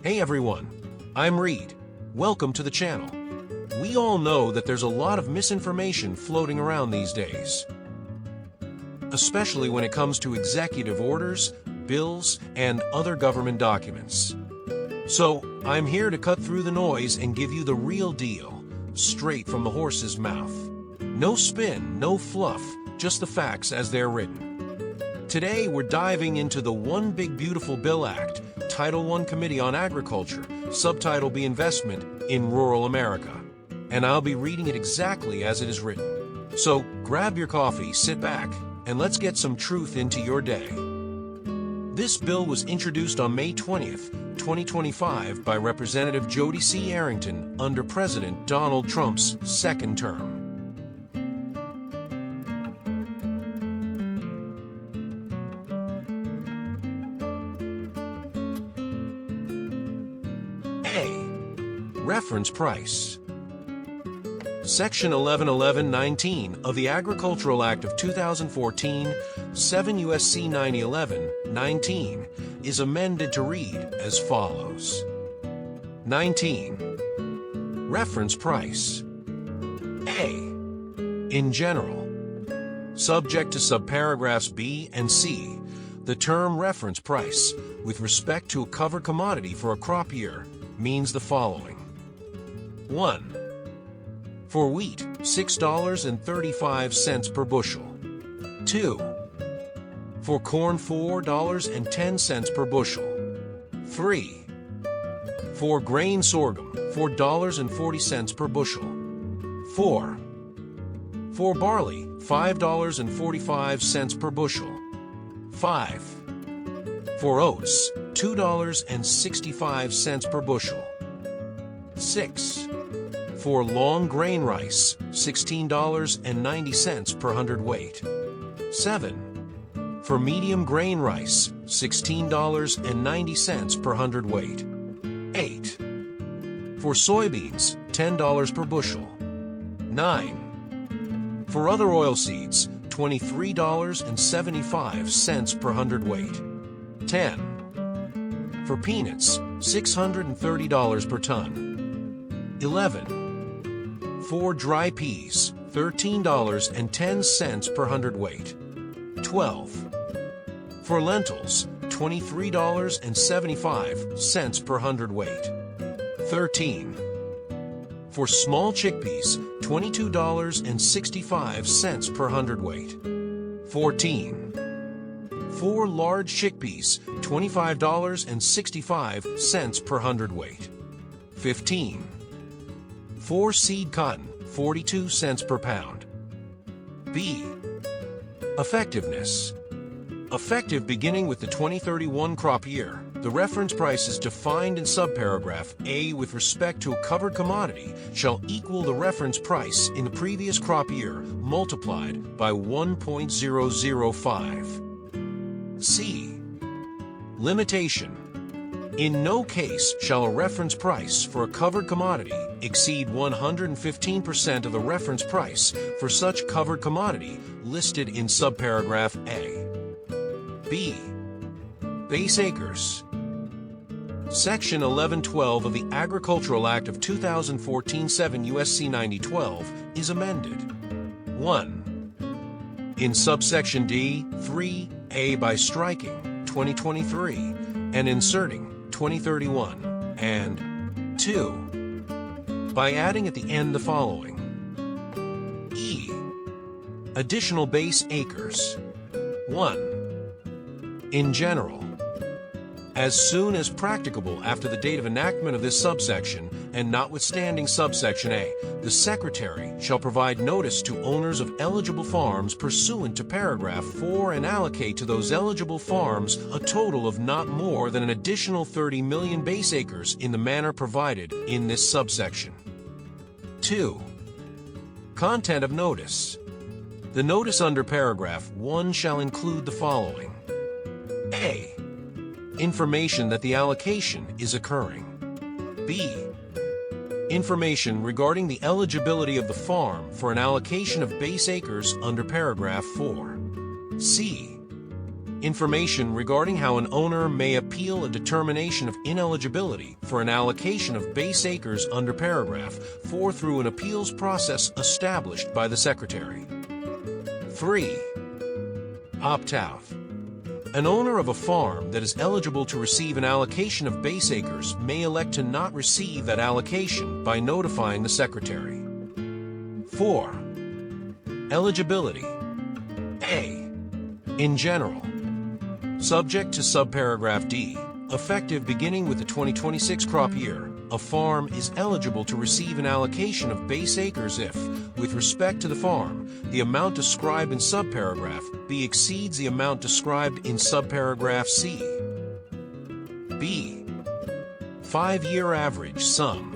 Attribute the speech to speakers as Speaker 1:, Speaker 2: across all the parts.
Speaker 1: Hey everyone, I'm Reid. Welcome to the channel. We all know that there's a lot of misinformation floating around these days, especially when it comes to executive orders, bills, and other government documents. So, I'm here to cut through the noise and give you the real deal, straight from the horse's mouth. No spin, no fluff, just the facts as they're written. Today, we're diving into the One Big Beautiful Bill Act, Title I Committee on Agriculture, Subtitle B Investment in Rural America. And I'll be reading it exactly as it is written. So, grab your coffee, sit back, and let's get some truth into your day. This bill was introduced on May 20th, 2025 by Representative Jody C. Arrington under President Donald Trump's second term. Reference price. Section 1111-19 of the Agricultural Act of 2014, 7 U.S.C. 9011-19, is amended to read as follows. 19. Reference price. A. In general. Subject to subparagraphs B and C, the term reference price, with respect to a covered commodity for a crop year, means the following. 1. For wheat, $6.35 per bushel. 2. For corn, $4.10 per bushel. 3. For grain sorghum, $4.40 per bushel. 4. For barley, $5.45 per bushel. 5. For oats, $2.65 per bushel. 6. For long grain rice, $16.90 per hundredweight. 7. For medium grain rice, $16.90 per hundredweight. 8. For soybeans, $10 per bushel. 9. For other oilseeds, $23.75 per hundredweight. 10. For peanuts, $630 per ton. 11. For dry peas, $13.10 per hundredweight. 12. For lentils, $23.75 per hundredweight. 13. For small chickpeas, $22.65 per hundredweight. 14. For large chickpeas, $25.65 per hundredweight. 15. For seed cotton, 42 cents per pound. B. Effectiveness. Effective beginning with the 2031 crop year, the reference price is defined in subparagraph A with respect to a covered commodity shall equal the reference price in the previous crop year multiplied by 1.005. C. Limitation. In no case shall a reference price for a covered commodity exceed 115% of the reference price for such covered commodity listed in subparagraph A. B. Base acres. Section 1112 of the Agricultural Act of 2014, 7 U.S.C. 9012 is amended. 1. In subsection D, 3A by striking 2023 and inserting 2031, and 2. By adding at the end the following. E. Additional base acres. 1. In general. As soon as practicable after the date of enactment of this subsection, and notwithstanding subsection A, the Secretary shall provide notice to owners of eligible farms pursuant to paragraph 4 and allocate to those eligible farms a total of not more than an additional 30 million base acres in the manner provided in this subsection. 2. Content of notice. The notice under paragraph 1 shall include the following. A. Information that the allocation is occurring. B. Information regarding the eligibility of the farm for an allocation of base acres under paragraph 4. C. Information regarding how an owner may appeal a determination of ineligibility for an allocation of base acres under paragraph 4 through an appeals process established by the Secretary. 3. Opt-out. An owner of a farm that is eligible to receive an allocation of base acres may elect to not receive that allocation by notifying the Secretary. 4. Eligibility. A. In general, subject to subparagraph D, effective beginning with the 2026 crop year, a farm is eligible to receive an allocation of base acres if, with respect to the farm, the amount described in subparagraph B exceeds the amount described in subparagraph C. B. 5-year average sum.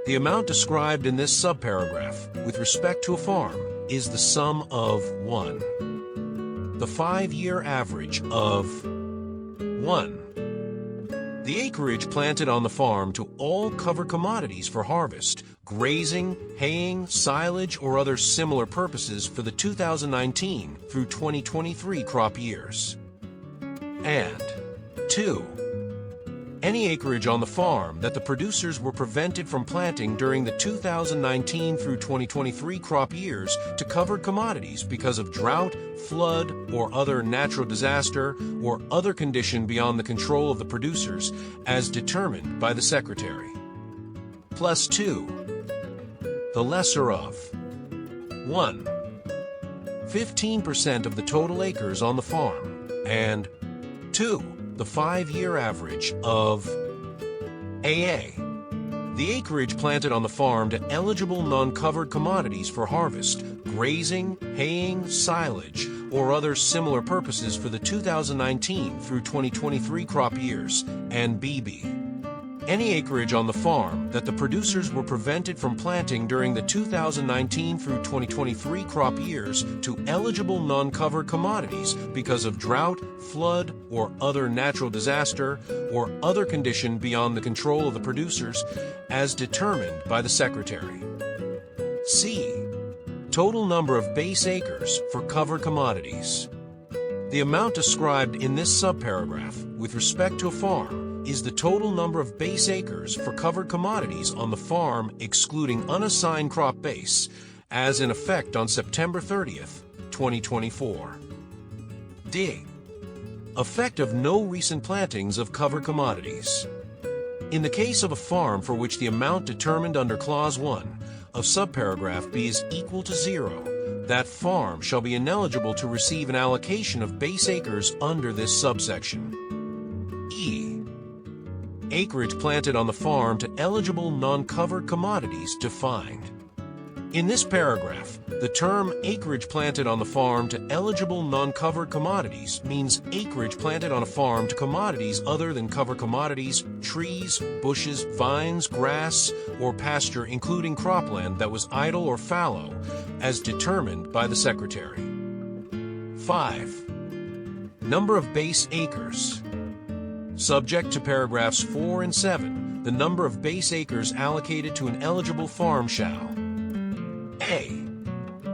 Speaker 1: The amount described in this subparagraph, with respect to a farm, is the sum of 1. The 5-year average of 1. The acreage planted on the farm to all cover commodities for harvest, grazing, haying, silage, or other similar purposes for the 2019 through 2023 crop years. And 2. Any acreage on the farm that the producers were prevented from planting during the 2019 through 2023 crop years to covered commodities because of drought, flood, or other natural disaster, or other condition beyond the control of the producers, as determined by the Secretary. Plus 2. The lesser of 1. 15% of the total acres on the farm, and 2. The 5-year average of AA. The acreage planted on the farm to eligible non-covered commodities for harvest, grazing, haying, silage, or other similar purposes for the 2019 through 2023 crop years, and BB. Any acreage on the farm that the producers were prevented from planting during the 2019 through 2023 crop years to eligible non-covered commodities because of drought, flood, or other natural disaster, or other condition beyond the control of the producers, as determined by the Secretary. C. Total number of base acres for covered commodities. The amount described in this subparagraph with respect to a farm is the total number of base acres for covered commodities on the farm excluding unassigned crop base, as in effect on September 30th, 2024. D. Effect of no recent plantings of covered commodities. In the case of a farm for which the amount determined under Clause 1 of subparagraph B is equal to 0, that farm shall be ineligible to receive an allocation of base acres under this subsection. E. Acreage planted on the farm to eligible non-covered commodities defined. In this paragraph, the term acreage planted on the farm to eligible non-covered commodities means acreage planted on a farm to commodities other than covered commodities, trees, bushes, vines, grass, or pasture including cropland that was idle or fallow, as determined by the Secretary. 5. Number of base acres. Subject to paragraphs 4 and 7, the number of base acres allocated to an eligible farm shall A.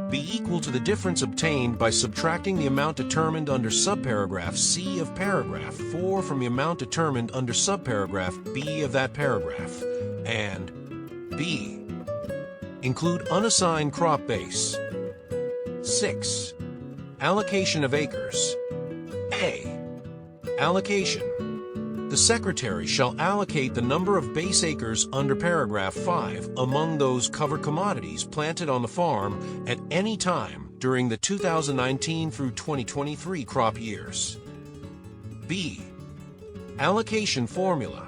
Speaker 1: Be equal to the difference obtained by subtracting the amount determined under subparagraph C of paragraph 4 from the amount determined under subparagraph B of that paragraph, and B. Include unassigned crop base. 6. Allocation of acres. A. Allocation. The Secretary shall allocate the number of base acres under paragraph 5 among those covered commodities planted on the farm at any time during the 2019 through 2023 crop years. B. Allocation formula.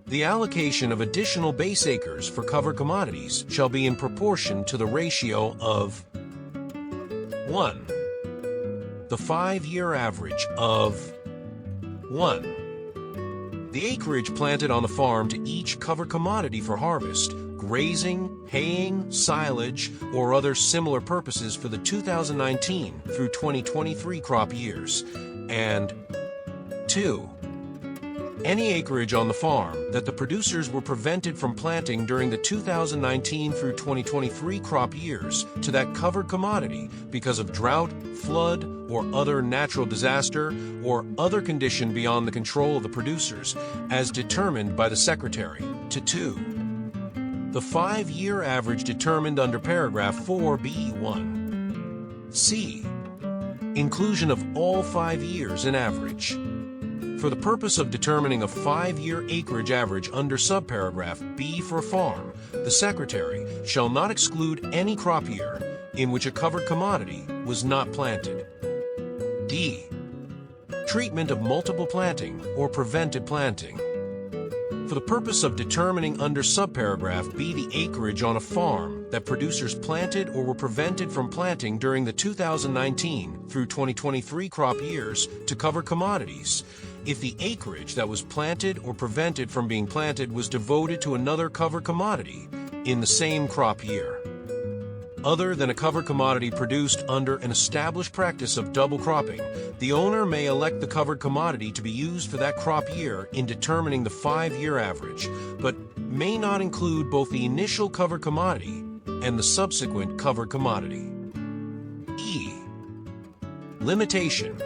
Speaker 1: The allocation of additional base acres for covered commodities shall be in proportion to the ratio of 1. The 5-year average of 1. The acreage planted on the farm to each covered commodity for harvest, grazing, haying, silage, or other similar purposes for the 2019 through 2023 crop years, and 2. any acreage on the farm that the producers were prevented from planting during the 2019 through 2023 crop years to that covered commodity because of drought, flood, or other natural disaster or other condition beyond the control of the producers, as determined by the Secretary. To 2. The 5-year average determined under paragraph 4B1. C. Inclusion of all 5 years in average. For the purpose of determining a 5-year acreage average under subparagraph B for a farm, the Secretary shall not exclude any crop year in which a covered commodity was not planted. D. Treatment of multiple planting or prevented planting. For the purpose of determining under subparagraph B the acreage on a farm that producers planted or were prevented from planting during the 2019 through 2023 crop years to cover commodities, if the acreage that was planted or prevented from being planted was devoted to another covered commodity in the same crop year, other than a covered commodity produced under an established practice of double cropping, the owner may elect the covered commodity to be used for that crop year in determining the 5-year average, but may not include both the initial covered commodity and the subsequent covered commodity. E. Limitation.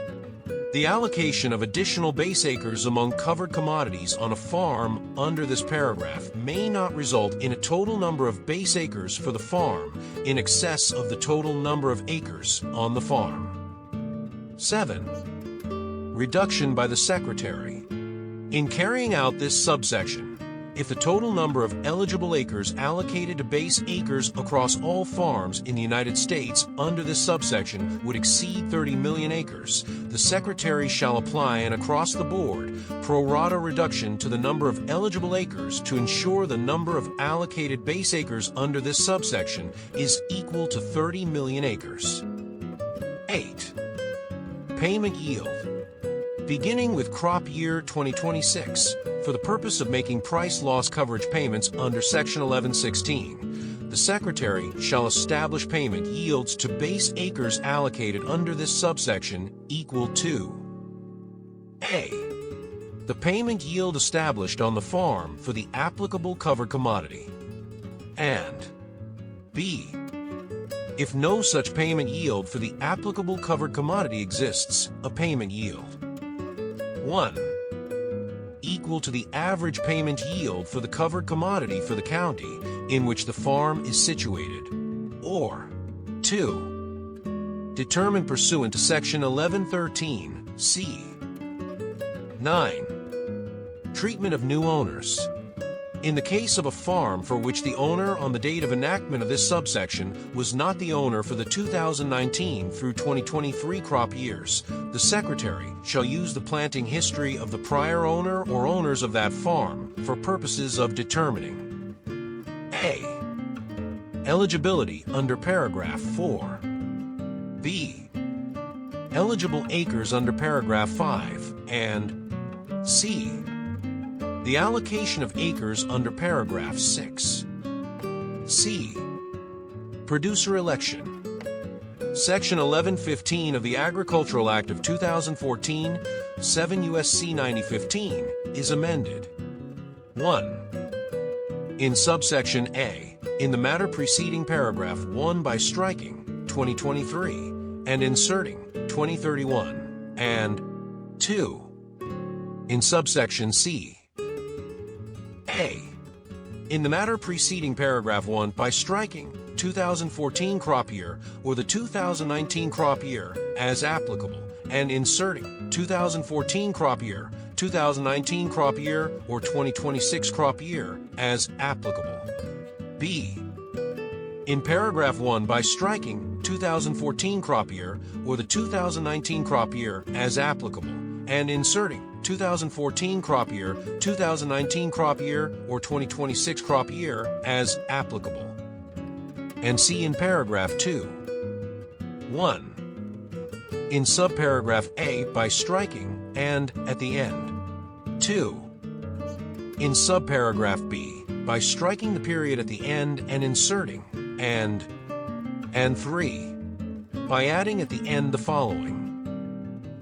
Speaker 1: The allocation of additional base acres among covered commodities on a farm under this paragraph may not result in a total number of base acres for the farm in excess of the total number of acres on the farm. 7. Reduction by the Secretary. In carrying out this subsection, if the total number of eligible acres allocated to base acres across all farms in the United States under this subsection would exceed 30 million acres, the Secretary shall apply an across-the-board pro rata reduction to the number of eligible acres to ensure the number of allocated base acres under this subsection is equal to 30 million acres. 8. Payment yield. Beginning with crop year 2026, for the purpose of making price loss coverage payments under Section 1116, the Secretary shall establish payment yields to base acres allocated under this subsection equal to A. The payment yield established on the farm for the applicable covered commodity, and B. If no such payment yield for the applicable covered commodity exists, a payment yield 1. Equal to the average payment yield for the covered commodity for the county in which the farm is situated, or 2. Determined pursuant to Section 1113, C. 9. Treatment of new owners. In the case of a farm for which the owner on the date of enactment of this subsection was not the owner for the 2019 through 2023 crop years, the Secretary shall use the planting history of the prior owner or owners of that farm for purposes of determining A. Eligibility under paragraph 4. B. Eligible acres under paragraph 5, and C. The allocation of acres under paragraph 6. C. Producer election. Section 1115 of the Agricultural Act of 2014, 7 U.S.C. 9015, is amended. 1. In subsection A, in the matter preceding paragraph 1 by striking 2023 and inserting 2031, and 2. In subsection C, A. In the matter preceding paragraph 1 by striking 2014 crop year or the 2019 crop year as applicable and inserting 2014 crop year, 2019 crop year, or 2026 crop year as applicable. B. In paragraph 1 by striking 2014 crop year or the 2019 crop year as applicable and inserting 2014 crop year, 2019 crop year, or 2026 crop year as applicable. And C in paragraph 2. 1. In subparagraph A by striking and at the end. 2. In subparagraph B by striking the period at the end and inserting and 3. By adding at the end the following.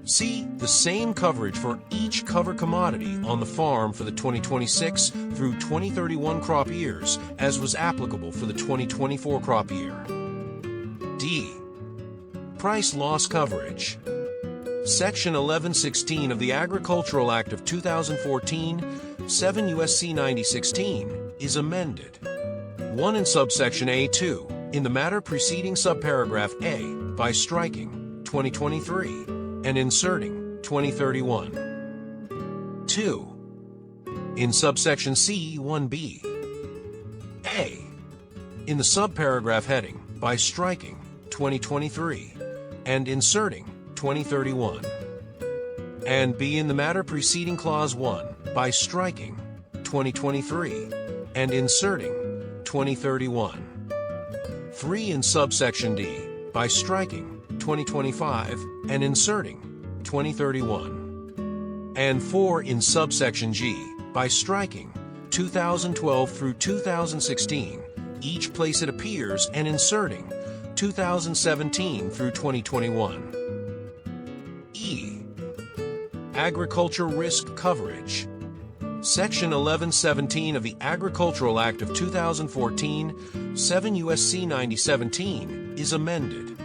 Speaker 1: C. The same coverage for each cover commodity on the farm for the 2026 through 2031 crop years as was applicable for the 2024 crop year. D. Price loss coverage. Section 1116 of the Agricultural Act of 2014, 7 U.S.C. 9016, is amended. 1. In subsection A2, in the matter preceding subparagraph A, by striking 2023 and inserting 2031. 2. In subsection C 1b, A, in the subparagraph heading, by striking 2023 and inserting 2031. And B, in the matter preceding clause 1, by striking 2023 and inserting 2031. 3. In subsection D, by striking 2025 and inserting 2031. And 4. In subsection G, by striking 2012 through 2016, each place it appears, and inserting 2017 through 2021. E. Agriculture risk coverage. Section 1117 of the Agricultural Act of 2014, 7 U.S.C. 9017, is amended.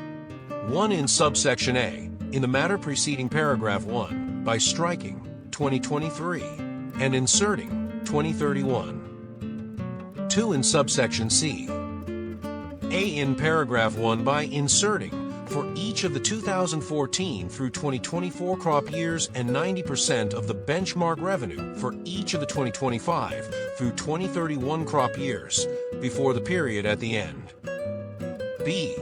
Speaker 1: 1. In subsection A, in the matter preceding paragraph 1, by striking 2023 and inserting 2031. 2. In subsection C, A, in paragraph 1, by inserting for each of the 2014 through 2024 crop years and 90% of the benchmark revenue for each of the 2025 through 2031 crop years before the period at the end. B.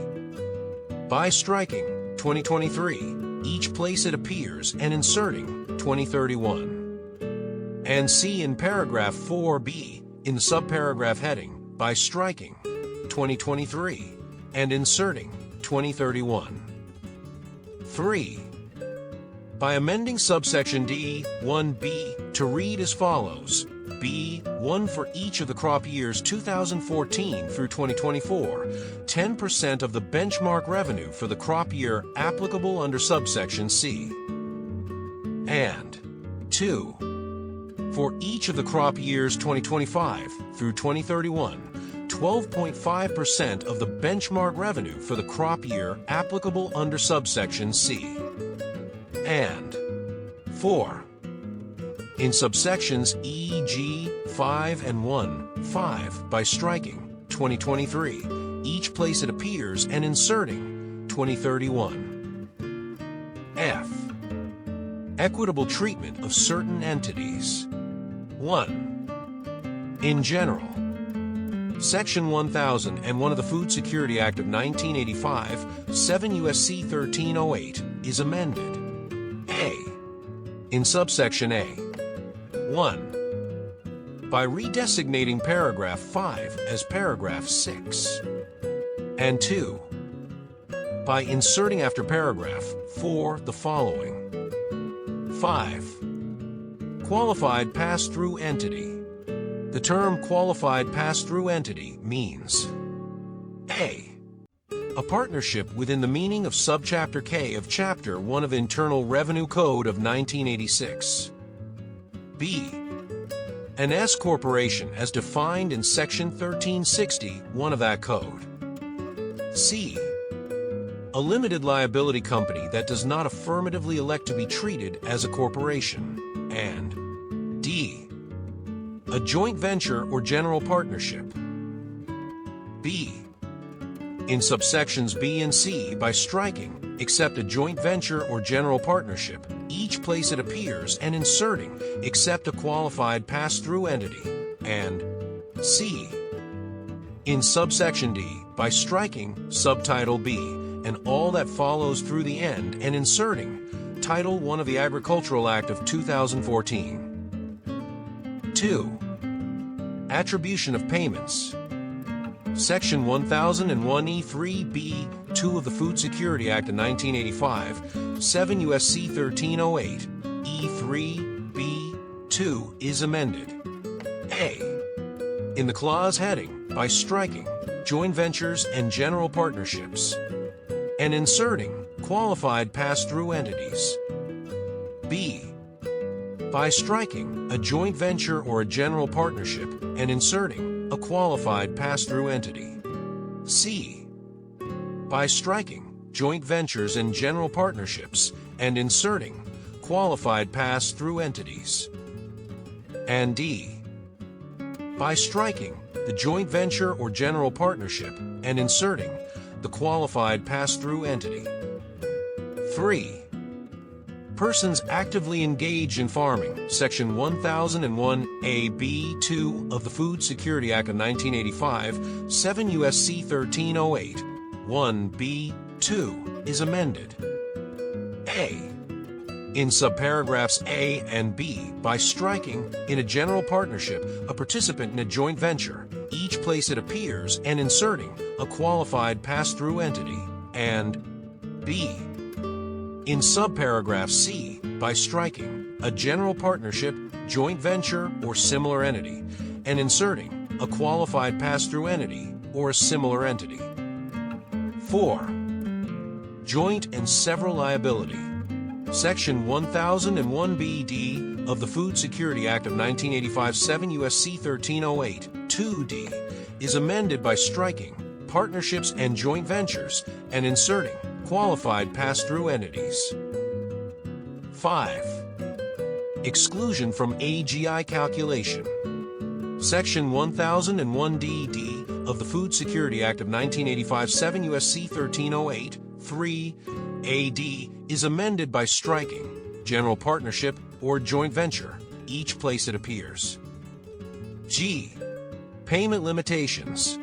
Speaker 1: By striking 2023, each place it appears, and inserting 2031. And C. In paragraph 4b, in the subparagraph heading, by striking 2023 and inserting 2031. 3. By amending subsection D 1b to read as follows: B 1 for each of the crop years 2014 through 2024, 10% of the benchmark revenue for the crop year applicable under subsection C. And 2. For each of the crop years 2025 through 2031, 12.5% of the benchmark revenue for the crop year applicable under subsection C. And 4. In subsections E, G, 5, and 1, 5, by striking 2023, each place it appears, and inserting 2031. F. Equitable treatment of certain entities. 1. In general, Section 1001 of the Food Security Act of 1985, 7 U.S.C. 1308, is amended. A. In subsection A. 1. By redesignating paragraph 5 as paragraph 6. And 2. By inserting after paragraph 4 the following. 5. Qualified pass-through entity. The term qualified pass-through entity means: A. A partnership within the meaning of Subchapter K of Chapter 1 of Internal Revenue Code of 1986. B. An S corporation as defined in Section 1360(1) of that code. C. A limited liability company that does not affirmatively elect to be treated as a corporation. And D. A joint venture or general partnership. B. In subsections B and C, by striking, except a joint venture or general partnership, each place it appears, and inserting, except a qualified pass-through entity. And C. In subsection D, by striking Subtitle B and all that follows through the end, and inserting Title 1 of the Agricultural Act of 2014. 2. Attribution of payments. Section 1001E3B 2 of the Food Security Act of 1985, 7 U.S.C. 1308, E3B 2 is amended. A. In the clause heading, by striking joint ventures and general partnerships, and inserting qualified pass-through entities. B. By striking a joint venture or a general partnership and inserting a qualified pass-through entity. C. By striking joint ventures and general partnerships and inserting qualified pass-through entities. And D. By striking the joint venture or general partnership and inserting the qualified pass-through entity. 3. Persons actively engaged in farming, Section 1001A(b)(2) of the Food Security Act of 1985, 7 U.S.C. 1308, 1B(2) is amended. A. In subparagraphs A and B, by striking, in a general partnership, a participant in a joint venture, each place it appears, and inserting a qualified pass-through entity, and B. In subparagraph C, by striking a general partnership, joint venture, or similar entity, and inserting a qualified pass-through entity or a similar entity. 4. Joint and several liability. Section 1001B(d) of the Food Security Act of 1985, 7 U.S.C. 1308, 2D, is amended by striking partnerships and joint ventures and inserting qualified pass-through entities. 5. Exclusion from AGI calculation. Section 1001D(d) of the Food Security Act of 1985, 7 U.S.C. 1308, 3AD is amended by striking general partnership or joint venture, each place it appears. G. Payment limitations.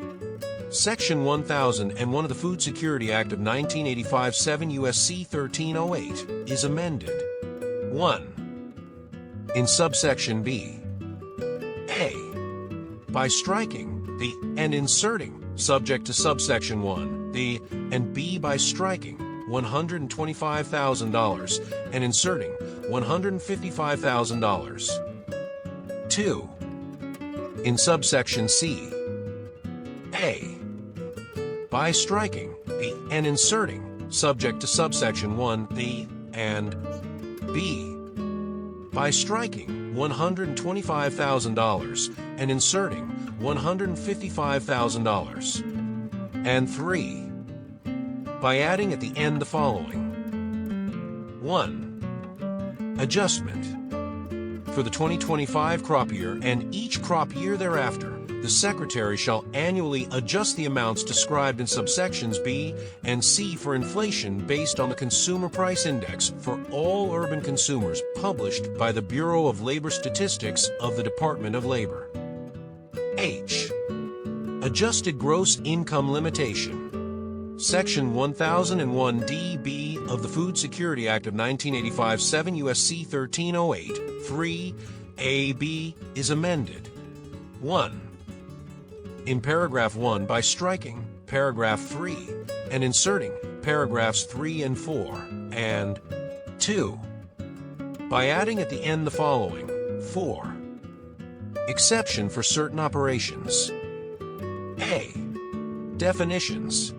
Speaker 1: Section 1001 of the Food Security Act of 1985, 7 U.S.C. 1308 is amended. 1. In subsection B. A. By striking the and inserting, subject to subsection 1, the and B by striking $125,000 and inserting $155,000. 2. In subsection C. A. By striking the and inserting, subject to subsection 1, the and B. By striking $125,000 and inserting $155,000. And 3. By adding at the end the following. 1. Adjustment. For the 2025 crop year and each crop year thereafter, the Secretary shall annually adjust the amounts described in subsections B and C for inflation based on the Consumer Price Index for all urban consumers published by the Bureau of Labor Statistics of the Department of Labor. H. Adjusted gross income limitation. Section 1001D(b) of the Food Security Act of 1985, 7 U.S.C. 1308, 3AB is amended. 1. In paragraph 1, by striking paragraph 3 and inserting paragraphs 3 and 4, and 2. By adding at the end the following. 4. Exception for certain operations. A. Definitions.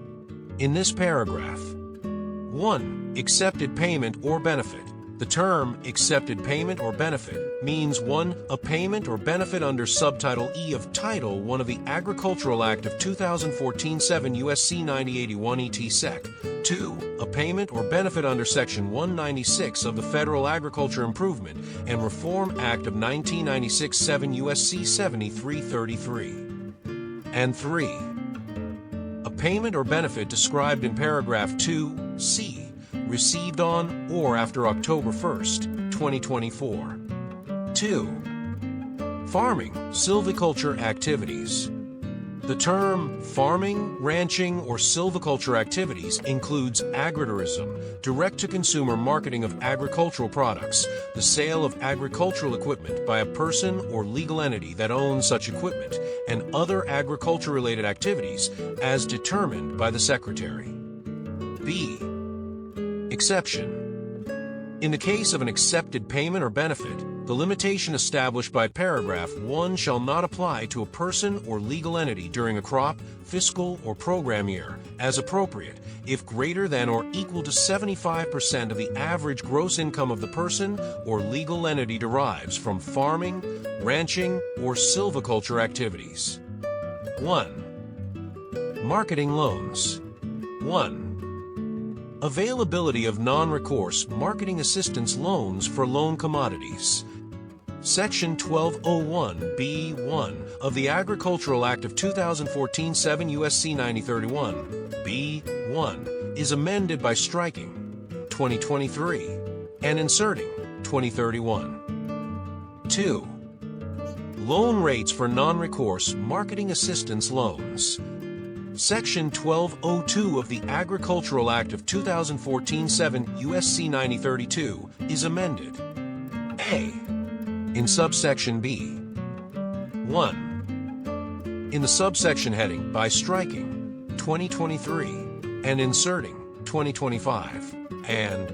Speaker 1: In this paragraph. 1. Accepted payment or benefit. The term accepted payment or benefit means 1. A payment or benefit under Subtitle E of Title 1 of the Agricultural Act of 2014, 7 U.S.C. 9081 ET Sec. 2. A payment or benefit under Section 196 of the Federal Agriculture Improvement and Reform Act of 1996, 7 U.S.C. 7333. And 3. A payment or benefit described in paragraph 2C, received on or after October 1st, 2024. 2. Farming, silviculture activities. The term farming, ranching, or silviculture activities includes agritourism, direct-to-consumer marketing of agricultural products, the sale of agricultural equipment by a person or legal entity that owns such equipment, and other agriculture-related activities as determined by the Secretary. B. Exception. In the case of an accepted payment or benefit, The limitation established by paragraph 1 shall not apply to a person or legal entity during a crop, fiscal, or program year, as appropriate, if greater than or equal to 75% of the average gross income of the person or legal entity derives from farming, ranching, or silviculture activities. 1. Marketing loans. 1. Availability of non-recourse marketing assistance loans for loan commodities. Section 1201(b)(1) of the Agricultural Act of 2014 7 U.S.C. 9031, B1, is amended by striking 2023 and inserting 2031. 2. Loan rates for non-recourse marketing assistance loans. Section 1202 of the Agricultural Act of 2014 7 U.S.C. 9032 is amended. A. In subsection B. 1. In the subsection heading by striking 2023 and inserting 2025, and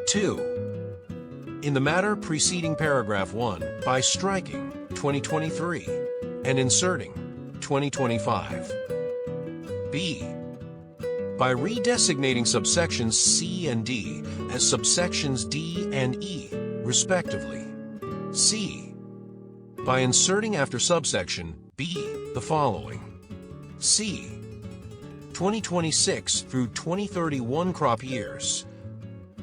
Speaker 1: 2. In the matter preceding paragraph 1 by striking 2023 and inserting 2025. B. By redesignating subsections C and D as subsections D and E, respectively. C. By inserting after subsection B the following. C. 2026 through 2031 crop years.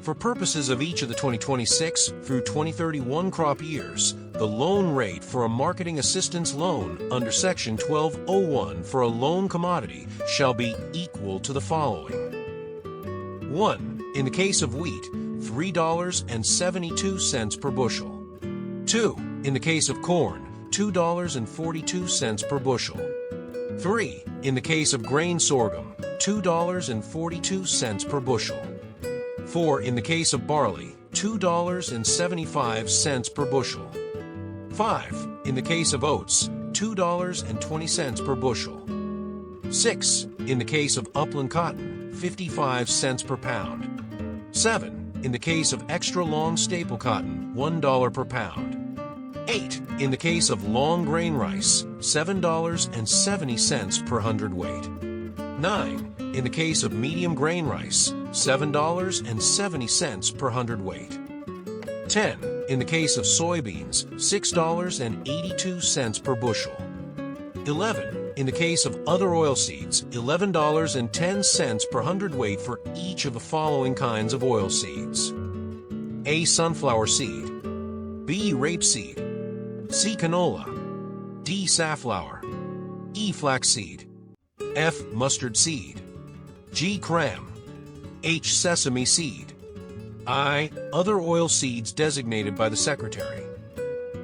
Speaker 1: For purposes of each of the 2026 through 2031 crop years, the loan rate for a marketing assistance loan under Section 1201 for a loan commodity shall be equal to the following. 1. In the case of wheat, $3.72 per bushel. 2. In the case of corn, $2.42 per bushel. 3. In the case of grain sorghum, $2.42 per bushel. 4. In the case of barley, $2.75 per bushel. 5. In the case of oats, $2.20 per bushel. 6. In the case of upland cotton, 55 cents per pound. 7. In the case of extra long staple cotton, $1 per pound. 8. In the case of long grain rice, $7.70 per hundredweight. 9. In the case of medium grain rice, $7.70 per hundredweight. 10. In the case of soybeans, $6.82 per bushel. 11. In the case of other oilseeds, $11.10 per hundredweight for each of the following kinds of oilseeds. A. Sunflower seed. B. Rapeseed. C. Canola. D. Safflower. E. Flaxseed. F. Mustard seed. G. Cram. H. Sesame seed. I. Other oil seeds designated by the Secretary.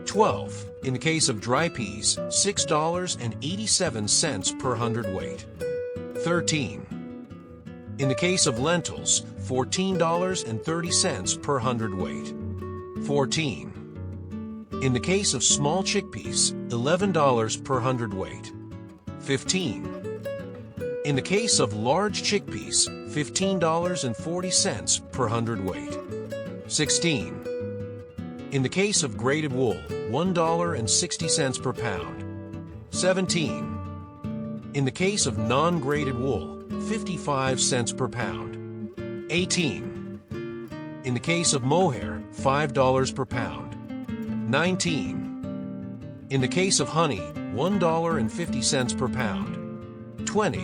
Speaker 1: 12. In the case of dry peas, $6.87 per hundredweight. 13. In the case of lentils, $14.30 per hundredweight. 14. In the case of small chickpeas, $11 per hundredweight. 15. In the case of large chickpeas, $15.40 per hundredweight. 16. In the case of grated wool, $1.60 per pound. 17. In the case of non-grated wool, 55 cents per pound. 18. In the case of mohair, $5 per pound. 19. In the case of honey, $1.50 per pound. 20.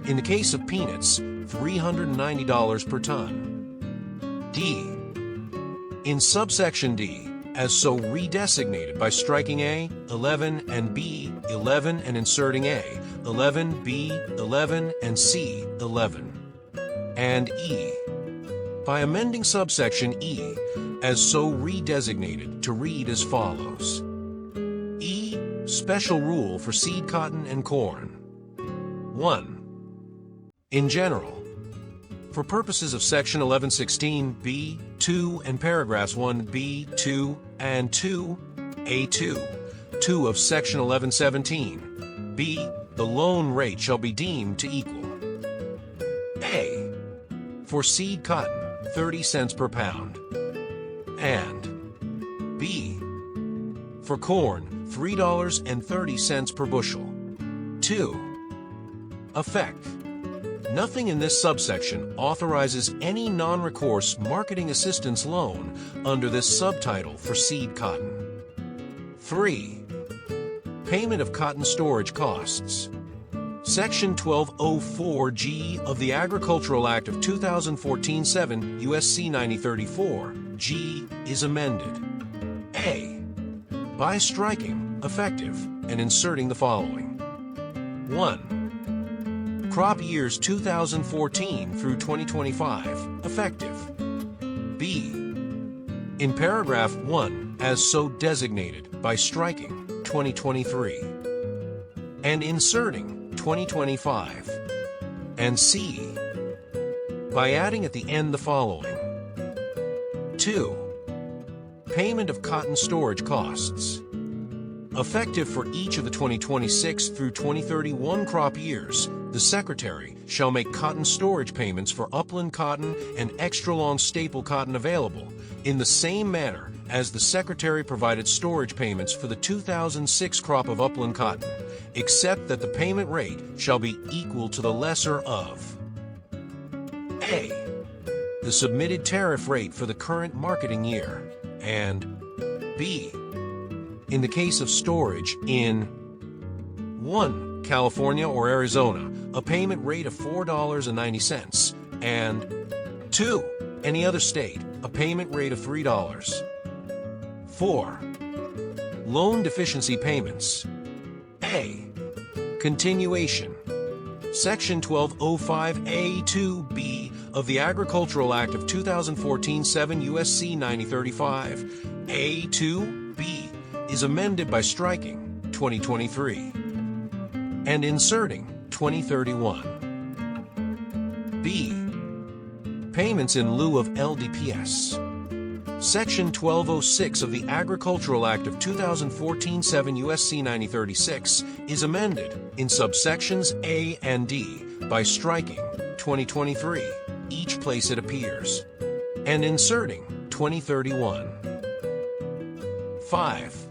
Speaker 1: In the case of peanuts, $390 per ton. D. In subsection D, as so redesignated by striking A, 11, and B, 11, and inserting A, 11, B, 11, and C, 11. And E. By amending subsection E, as so redesignated to read as follows. E. Special rule for seed cotton and corn. 1. In general, for purposes of section 1116 B2 and paragraphs 1b, 2, and 2a2, 2 of section 1117 B, the loan rate shall be deemed to equal A. For seed cotton, 30 cents per pound, and B. For corn, $3.30 per bushel. 2. Effect. Nothing in this subsection authorizes any non-recourse marketing assistance loan under this subtitle for seed cotton. 3. Payment of cotton storage costs. Section 1204G of the Agricultural Act of 2014-7 USC 9034 G is amended. A. By striking, effective, and inserting the following. 1. Crop years 2014 through 2025, effective. B. In paragraph 1, as so designated, by striking 2023 and inserting 2025. And C. By adding at the end the following. 2. Payment of cotton storage costs. Effective for each of the 2026 through 2031 crop years, the Secretary shall make cotton storage payments for upland cotton and extra-long staple cotton available in the same manner as the Secretary provided storage payments for the 2006 crop of upland cotton, except that the payment rate shall be equal to the lesser of A. The submitted tariff rate for the current marketing year, and B. In the case of storage in 1. California or Arizona, a payment rate of $4.90, and 2. Any other state, a payment rate of $3. 4. Loan deficiency payments. A. Continuation. Section 1205A2B of the Agricultural Act of 2014-7 USC 9035 A2B is amended by striking 2023 and inserting 2031. B. Payments in lieu of LDPS. Section 1206 of the Agricultural Act of 2014-7 USC 9036 is amended in subsections A and D by striking 2023, each place it appears, and inserting 2031. 5.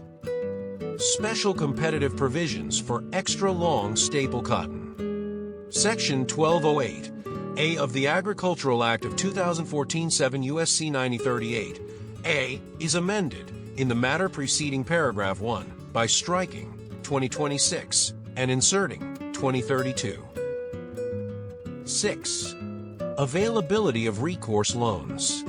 Speaker 1: Special competitive provisions for extra-long staple cotton. Section 1208 A of the Agricultural Act of 2014-7 USC 9038 A is amended in the matter preceding paragraph 1 by striking 2026 and inserting 2032. 6. Availability of recourse loans.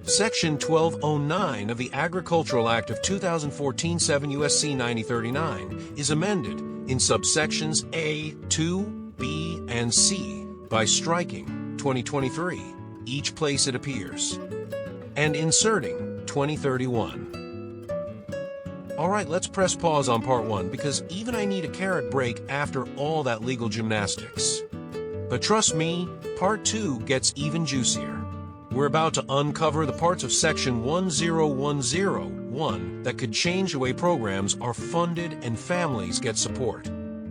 Speaker 1: Section 1209 of the Agricultural Act of 2014-7 USC 9039 is amended in subsections A, 2, B, and C by striking 2023, each place it appears, and inserting 2031. Alright, let's press pause on part 1 because even I need a carrot break after all that legal gymnastics. But trust me, part 2 gets even juicier. We're about to uncover the parts of Section 10101 that could change the way programs are funded and families get support.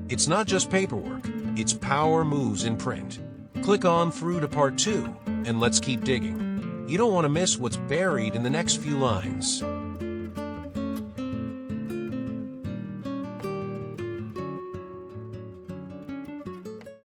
Speaker 1: It's not just paperwork, it's power moves in print. Click on through to part 2, and let's keep digging. You don't want to miss what's buried in the next few lines.